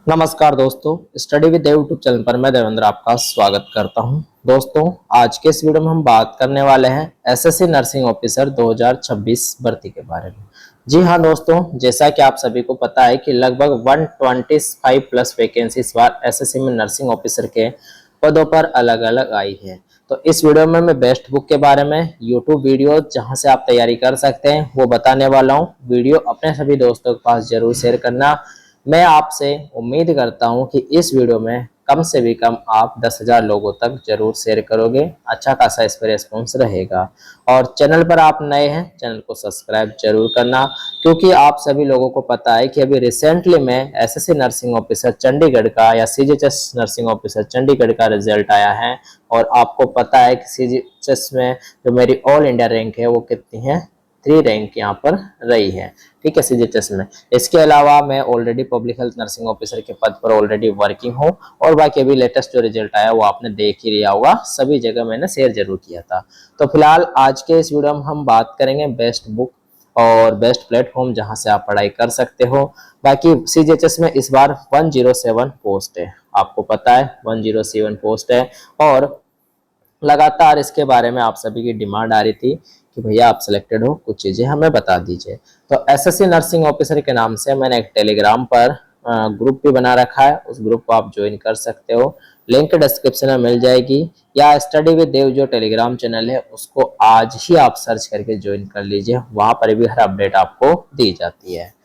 नमस्कार दोस्तों, study with YouTube channel पर मैं देवेंद्र आपका स्वागत करता हूं। दोस्तों, आज के इस वीडियो में हम बात करने वाले हैं एसएससी नर्सिंग ऑफिसर 2026 भर्ती के बारे में। जी हां दोस्तों, जैसा कि आप सभी को पता है कि लगभग 125 प्लस वैकेंसी इस बार एसएससी में नर्सिंग ऑफिसर के पदों पर अलग अलग आई है। तो इस वीडियो में मैं बेस्ट बुक के बारे में यूट्यूब वीडियो जहां से आप तैयारी कर सकते हैं वो बताने वाला हूं। वीडियो अपने सभी दोस्तों के पास जरूर शेयर करना। मैं आपसे उम्मीद करता हूं कि इस वीडियो में कम से भी कम आप 10,000 लोगों तक जरूर शेयर करोगे। अच्छा खासा इस पर रेस्पॉन्स रहेगा। और चैनल पर आप नए हैं, चैनल को सब्सक्राइब जरूर करना, क्योंकि आप सभी लोगों को पता है कि अभी रिसेंटली में एसएससी नर्सिंग ऑफिसर चंडीगढ़ का या सीजीएचएस नर्सिंग ऑफिसर चंडीगढ़ का रिजल्ट आया है। और आपको पता है कि सीजीएचएस में जो मेरी ऑल इंडिया रैंक है वो कितनी है, 3 रैंक यहाँ पर रही है। ठीक है, सीजीएचएस में। इसके अलावा मैं already public health nursing officer के पद पर ऑलरेडी वर्किंग हूँ। और बाकी अभी लेटेस्ट जो रिजल्ट आया वो आपने देख ही लिया होगा, सभी जगह मैंने शेयर जरूर किया था। तो फिलहाल आज के इस वीडियो में हम बात करेंगे बेस्ट बुक और बेस्ट प्लेटफॉर्म जहां से आप पढ़ाई कर सकते हो। बाकी सीजीएचएस में इस बार 107 पोस्ट है, आपको पता है 107 पोस्ट है। और लगातार इसके बारे में आप सभी की डिमांड आ रही थी कि भैया आप सिलेक्टेड हो, कुछ चीजें हमें बता दीजिए। तो एसएससी नर्सिंग ऑफिसर के नाम से मैंने एक टेलीग्राम पर ग्रुप भी बना रखा है, उस ग्रुप को आप ज्वाइन कर सकते हो। लिंक डिस्क्रिप्शन में मिल जाएगी, या स्टडी विद देव जो टेलीग्राम चैनल है उसको आज ही आप सर्च करके ज्वाइन कर लीजिए, वहां पर भी हर अपडेट आपको दी जाती है।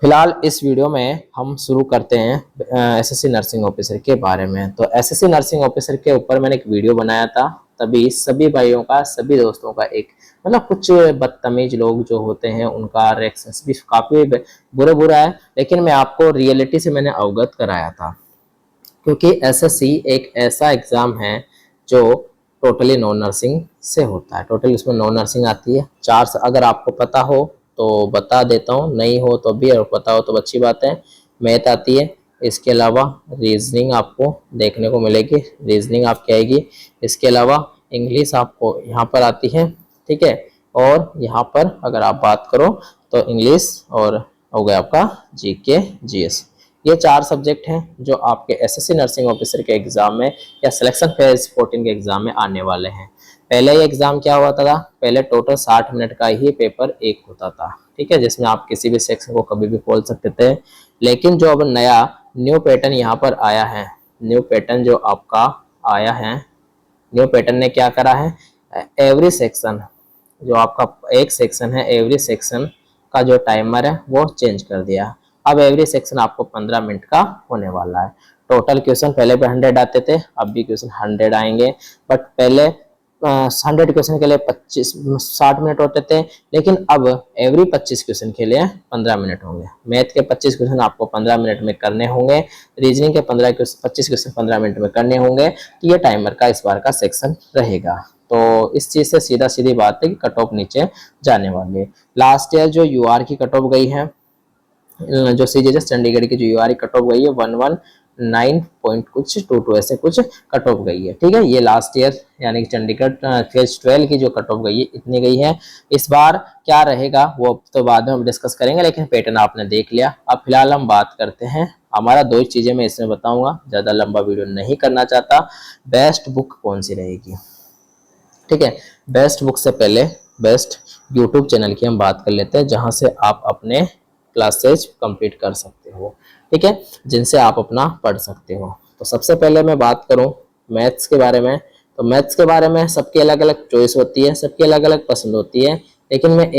फिलहाल इस वीडियो में हम शुरू करते हैं एसएससी नर्सिंग ऑफिसर के बारे में। तो एसएससी नर्सिंग ऑफिसर के ऊपर मैंने एक वीडियो बनाया था, तभी सभी भाइयों का, सभी दोस्तों का एक मतलब कुछ बदतमीज लोग जो होते हैं उनका रिएक्शंस भी काफी बुरा बुरा है, लेकिन मैं आपको रियलिटी से मैंने अवगत कराया था। क्योंकि एसएससी एक ऐसा एग्जाम है जो टोटली नॉन नर्सिंग से होता है। टोटली उसमें नॉन नर्सिंग आती है। अगर आपको पता हो तो बता देता हूँ, नहीं हो तो भी, और पता हो तो अच्छी बात है। मैथ आती है, इसके अलावा रीजनिंग आपको देखने को मिलेगी, रीजनिंग आपकी आएगी। इसके अलावा इंग्लिश आपको यहाँ पर आती है, ठीक है। और यहाँ पर अगर आप बात करो तो इंग्लिश और हो गया आपका जीके जीएस। ये 4 सब्जेक्ट हैं जो आपके एसएससी नर्सिंग ऑफिसर के एग्जाम में या सिलेक्शन फेज 14 के एग्जाम में आने वाले हैं। पहले ये एग्जाम क्या हुआ था, पहले टोटल 60 मिनट का ही पेपर एक होता था, ठीक है, जिसमें आप किसी भी सेक्शन को कभी भी खोल सकते थे। लेकिन जो अब न्यू पैटर्न यहाँ पर आया है, न्यू पैटर्न जो आपका आया है, न्यू पैटर्न ने क्या करा है, एवरी सेक्शन जो आपका एक सेक्शन है, एवरी सेक्शन का जो टाइमर है वो चेंज कर दिया। अब एवरी सेक्शन आपको 15 मिनट का होने वाला है। टोटल क्वेश्चन पहले पे 100 आते थे, अब भी क्वेश्चन 100 आएंगे। बट पहले 100 क्वेश्चन के लिए 60 मिनट होते थे, लेकिन अब एवरी 25 क्वेश्चन के लिए 15 मिनट होंगे। मैथ के 25 क्वेश्चन आपको 15 मिनट में करने होंगे, रीजनिंग के 25 क्वेश्चन 15 मिनट में करने होंगे। तो ये टाइमर का इस बार का सेक्शन रहेगा। तो इस चीज से सीधा सीधी बात है कि कट ऑफ नीचे जाने वाली है। लास्ट ईयर जो यूआर की कट ऑफ गई है, जो सीजीएचएस चंडीगढ़ की जो यूआर कट ऑफ गई है 119 पॉइंट कुछ 22 ऐसे कुछ कट ऑफ गई है, ठीक है। ये लास्ट ईयर यानी कि चंडीगढ़ फेज 12 की जो कट ऑफ गई है इतनी गई है। इस बार क्या रहेगा वो तो बाद में हम डिस्कस करेंगे, लेकिन पैटर्न आपने देख लिया। अब फिलहाल हम बात करते हैं, हमारा 2 चीजें मैं इसमें बताऊंगा, ज्यादा लंबा वीडियो नहीं करना चाहता। बेस्ट बुक कौन सी रहेगी, ठीक है। बेस्ट बुक से पहले बेस्ट यूट्यूब चैनल की हम बात कर लेते हैं, जहां से आप अपने क्लासेज कंप्लीट कर सकते हो, ठीक है, जिनसे आप अपना पढ़ सकते हो। तो सबसे पहले मैं बात करूं मैथ्स के बारे में, तो मैथ्स के बारे में सबकी अलग अलग चॉइस होती है, सबकी अलग अलग पसंद होती है। लेकिन मैं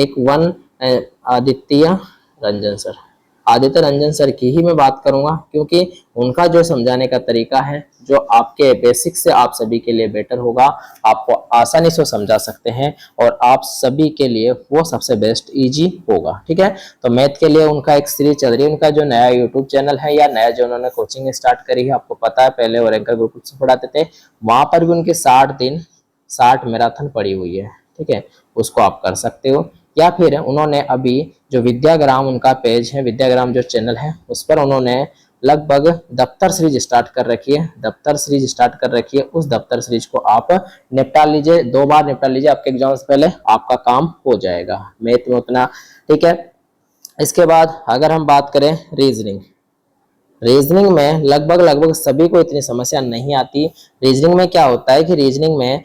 आदित्य रंजन सर की ही मैं बात करूंगा, क्योंकि उनका जो समझाने का तरीका है जो आपके बेसिक से आप सभी के लिए बेटर होगा, आपको आसानी से समझा सकते हैं और आप सभी के लिए वो सबसे बेस्ट इजी होगा, ठीक है। तो मैथ के लिए उनका एक सीरीज चल रही है, उनका जो नया यूट्यूब चैनल है या नया जो उन्होंने कोचिंग स्टार्ट करी है, आपको पता है पहले वो रैंकर ग्रुप से पढ़ाते थे, वहां पर भी उनके 60 दिन 60 मैराथन पड़ी हुई है, ठीक है, उसको आप कर सकते हो। या फिर उन्होंने अभी जो विद्याग्राम उनका पेज है, विद्याग्राम जो चैनल है, उस पर उन्होंने लगभग दफ्तर सीरीज स्टार्ट कर रखी है, उस दफ्तर सीरीज को आप निपटा लीजिए, 2 बार निपटा लीजिए, आपके एग्जाम से पहले आपका काम हो जाएगा मैथ में उतना, ठीक है। इसके बाद अगर हम बात करें रीजनिंग, रीजनिंग में लगभग लगभग सभी को इतनी समस्या नहीं आती। रीजनिंग में क्या होता है कि रीजनिंग में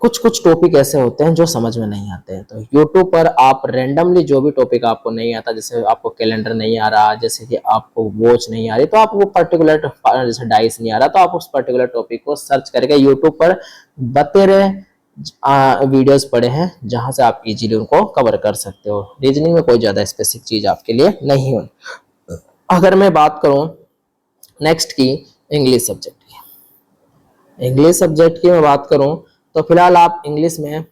कुछ कुछ टॉपिक ऐसे होते हैं जो समझ में नहीं आते हैं, तो यूट्यूब पर आप रेंडमली जो भी टॉपिक आपको नहीं आता, जैसे आपको कैलेंडर नहीं आ रहा, जैसे कि आपको वॉच नहीं आ रही, तो आप वो पर्टिकुलर, जैसे डाइस नहीं आ रहा, तो आप उस पर्टिकुलर टॉपिक को सर्च करके यूट्यूब पर बतेरे वीडियोस पड़े हैं जहां से आप इजीली उनको कवर कर सकते हो। रीजनिंग में कोई ज्यादा स्पेसिफिक चीज आपके लिए नहीं हो। अगर मैं बात करूं नेक्स्ट की इंग्लिश सब्जेक्ट की, इंग्लिश सब्जेक्ट की मैं बात करूं तो फिलहाल आप इंग्लिश में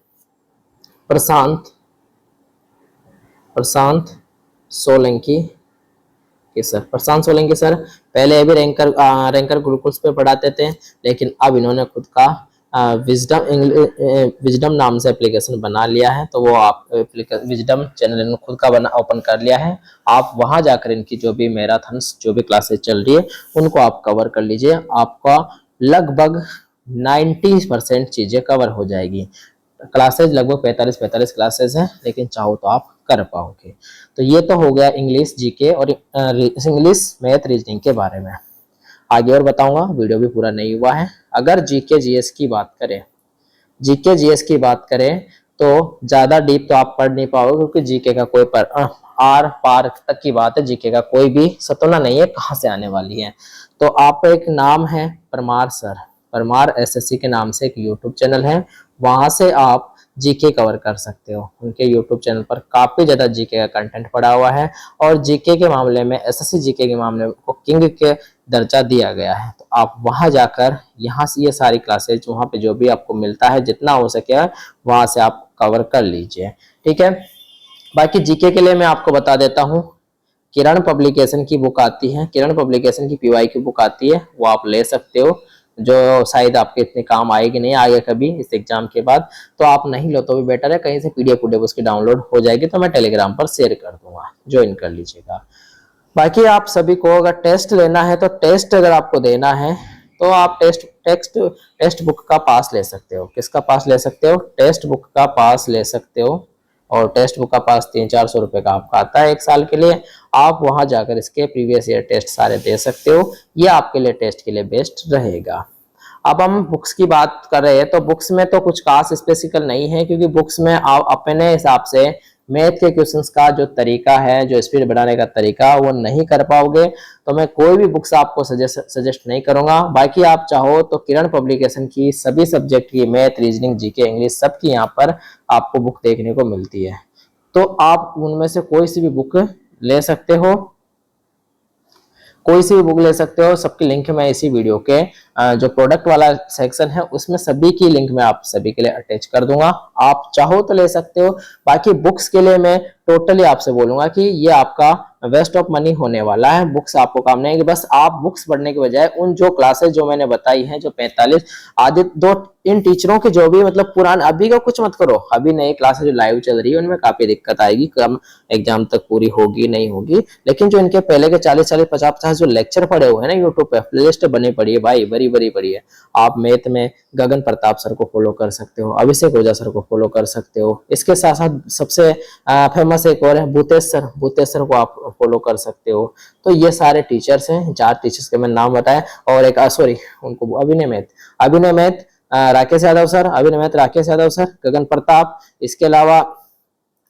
प्रशांत प्रशांत सोलंकी के सर, प्रशांत सोलंकी सर पहले अभी रैंकर गुरुकुल्स पे पढ़ाते थे, लेकिन अब इन्होंने खुद का विजडम नाम से एप्लीकेशन बना लिया है, तो वो आप विजडम चैनल इन्होंने खुद का बना ओपन कर लिया है। आप वहां जाकर इनकी जो भी मैराथन्स जो भी क्लासेस चल रही है उनको आप कवर कर लीजिए, आपका लगभग 90% चीजें कवर हो जाएगी। क्लासेज लगभग 45 क्लासेस हैं, लेकिन चाहो तो आप कर पाओगे। तो ये तो हो गया इंग्लिश जीके और इंग्लिश मैथ रीजनिंग के बारे में। आगे और बताऊंगा, वीडियो भी पूरा नहीं हुआ है। अगर जीके जीएस की बात करें, जीके जीएस की बात करें तो ज्यादा डीप तो आप पढ़ नहीं पाओगे, क्योंकि जीके का कोई आर पार तक की बात है, जीके का कोई भी सतोना नहीं है कहाँ से आने वाली है। तो आप एक नाम है परमार सर, परमार एसएससी के नाम से एक यूट्यूब चैनल है, वहां से आप जीके कवर कर सकते हो। उनके यूट्यूब चैनल पर काफी ज्यादा जीके का कंटेंट पड़ा हुआ है, और जीके के मामले में, एसएससी जीके के मामले में को किंग के दर्जा दिया गया है। तो आप वहां जाकर यहाँ से ये सारी क्लासेज वहां पे जो भी आपको मिलता है जितना हो सके वहां से आप कवर कर लीजिए, ठीक है। बाकी जीके के लिए मैं आपको बता देता हूँ, किरण पब्लिकेशन की बुक आती है, किरण पब्लिकेशन की पीवाई की बुक आती है, वो आप ले सकते हो, जो शायद आपके इतने काम आएगी नहीं आगे कभी इस एग्जाम के बाद। तो आप नहीं लो तो भी बेटर है, कहीं से पीडीएफ उसकी डाउनलोड हो जाएगी तो मैं टेलीग्राम पर शेयर कर दूंगा, ज्वाइन कर लीजिएगा। बाकी आप सभी को अगर टेस्ट लेना है, तो टेस्ट अगर आपको देना है तो आप टेस्ट बुक का पास ले सकते हो। किसका पास ले सकते हो? टेस्ट बुक का पास ले सकते हो, और टेस्ट बुक का पास 300-400 रुपए का आपका आता है 1 साल के लिए। आप वहां जाकर इसके प्रीवियस ईयर टेस्ट सारे दे सकते हो, ये आपके लिए टेस्ट के लिए बेस्ट रहेगा। अब हम बुक्स की बात कर रहे हैं, तो बुक्स में तो कुछ खास स्पेसिकल नहीं है, क्योंकि बुक्स में आप अपने हिसाब से मैथ के क्वेश्चंस का जो तरीका है, जो स्पीड बढ़ाने का तरीका, वो नहीं कर पाओगे। तो मैं कोई भी बुक्स आपको सजेस्ट नहीं करूंगा। बाकी आप चाहो तो किरण पब्लिकेशन की सभी सब्जेक्ट की, मैथ, रीजनिंग, जीके, इंग्लिश, सबकी यहाँ पर आपको बुक देखने को मिलती है, तो आप उनमें से कोई सी भी बुक ले सकते हो, कोई सी भी बुक ले सकते हो। सबकी लिंक मैं इसी वीडियो के जो प्रोडक्ट वाला सेक्शन है उसमें सभी की लिंक मैं आप सभी के लिए अटैच कर दूंगा, आप चाहो तो ले सकते हो। बाकी बुक्स के लिए मैं टोटली आपसे बोलूंगा कि ये आपका वेस्ट ऑफ मनी होने वाला है, बुक्स आपको काम नहीं आएगी। बस आप बुक्स पढ़ने के बजाय उन जो क्लासेस जो मैंने बताई हैं, जो 45 आदि दो, इन टीचरों के जो भी मतलब पुराने, अभी का कुछ मत करो, अभी नई क्लासेस जो लाइव चल रही है उनमें काफी दिक्कत आएगी, कम एग्जाम तक पूरी होगी नहीं होगी। लेकिन जो इनके पहले के 40-40, 50-50 जो लेक्चर पड़े हुए हैं ना यूट्यूब पे, प्लेलिस्ट बनी पड़ी है भाई, बड़ी बड़ी पड़ी है। आप मैथ में गगन प्रताप सर को फॉलो कर सकते हो, अभिषेक ओझा सर को फॉलो कर सकते हो। इसके साथ साथ सबसे फेमस एक और है भूतेश सर को आप फॉलो कर सकते हो। तो ये सारे टीचर्स हैं, 4 टीचर्स के मैं नाम बताए, और एक सॉरी उनको अभिनय मैथ राकेश यादव सर, अभिनय मैथ राकेश यादव सर, गगन प्रताप, इसके अलावा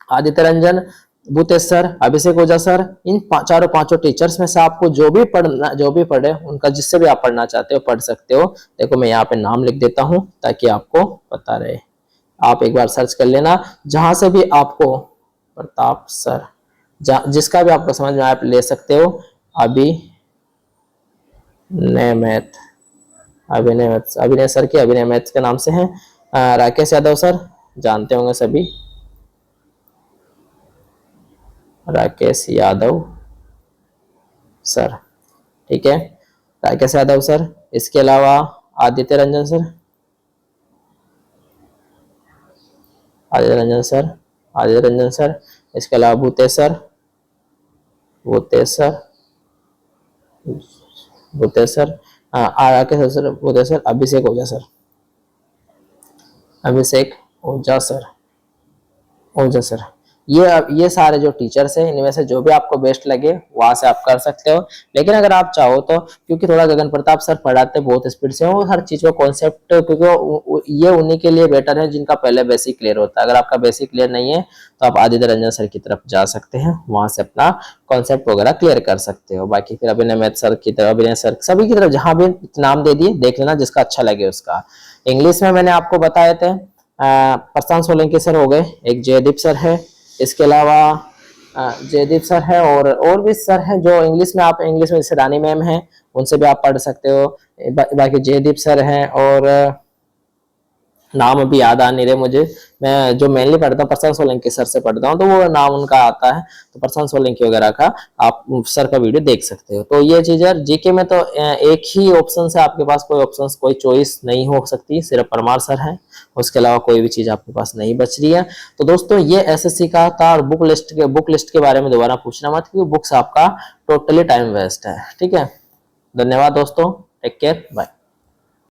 आदित्य रंजन, भूतेश सर, अभिषेक ओझा सर, इन चारों पांचों टीचर्स में से आपको जो भी पढ़े उनका जिससे भी आप पढ़ना चाहते हो पढ़ सकते हो। देखो मैं यहाँ पे नाम लिख देता हूँ ताकि आपको पता रहे, आप एक बार सर्च कर लेना, जहां से भी आपको प्रताप सर, जिसका भी आपको समझ में आप ले सकते हो। अभिनय सर के अभिनय मैथ के नाम से हैं। राकेश यादव सर जानते होंगे सभी, राकेश यादव सर, ठीक है, राकेश यादव सर। इसके अलावा Aditya Ranjan sir, Aditya Ranjan sir, Aditya Ranjan sir. इसके अलावा Bhutesh sir, Bhutesh sir, Bhutesh sir, Rakesh sir, Bhutesh sir, Abhishek Ojha sir, Abhishek Ojha sir, Ojha sir. ये सारे जो टीचर्स हैं इनमें से जो भी आपको बेस्ट लगे वहां से आप कर सकते हो। लेकिन अगर आप चाहो तो, क्योंकि थोड़ा गगन प्रताप सर पढ़ाते बहुत स्पीड से, वो हर चीज को कॉन्सेप्ट, क्योंकि ये उन्हीं के लिए बेटर है जिनका पहले बेसिक क्लियर होता है। अगर आपका बेसिक क्लियर नहीं है तो आप आदित्य रंजन सर की तरफ जा सकते हैं, वहां से अपना कॉन्सेप्ट वगैरह क्लियर कर सकते हो। बाकी फिर अभिनय मैथ सर की तरफ, अभिनय सर, सभी की तरफ जहां भी नाम दे दिए, देख लेना जिसका अच्छा लगे उसका। इंग्लिश में मैंने आपको बताए थे प्रशांत सोलंकी सर हो गए, एक जयदीप सर है, इसके अलावा जयदीप सर है, और भी सर हैं जो इंग्लिश में, आप इंग्लिश में जैसे रानी मैम है, उनसे भी आप पढ़ सकते हो। बाकी जयदीप सर हैं, और नाम अभी याद आ नहीं रहे मुझे। मैं जो मेनली पढ़ता हूँ प्रशांत सोलंकी सर से पढ़ता हूँ, तो वो नाम उनका आता है, तो प्रशांत सोलंकी वगैरह का आप सर का वीडियो देख सकते हो। तो ये चीज है। जीके में तो एक ही ऑप्शन से आपके पास, कोई ऑप्शन, कोई चॉइस नहीं हो सकती, सिर्फ परमार सर है, उसके अलावा कोई भी चीज आपके पास नहीं बच रही है। तो दोस्तों ये एसएससी का था। और बुक लिस्ट के बारे में दोबारा पूछना मत, क्योंकि बुक्स आपका टोटली टाइम वेस्ट है। ठीक है, धन्यवाद दोस्तों, टेक केयर, बाय।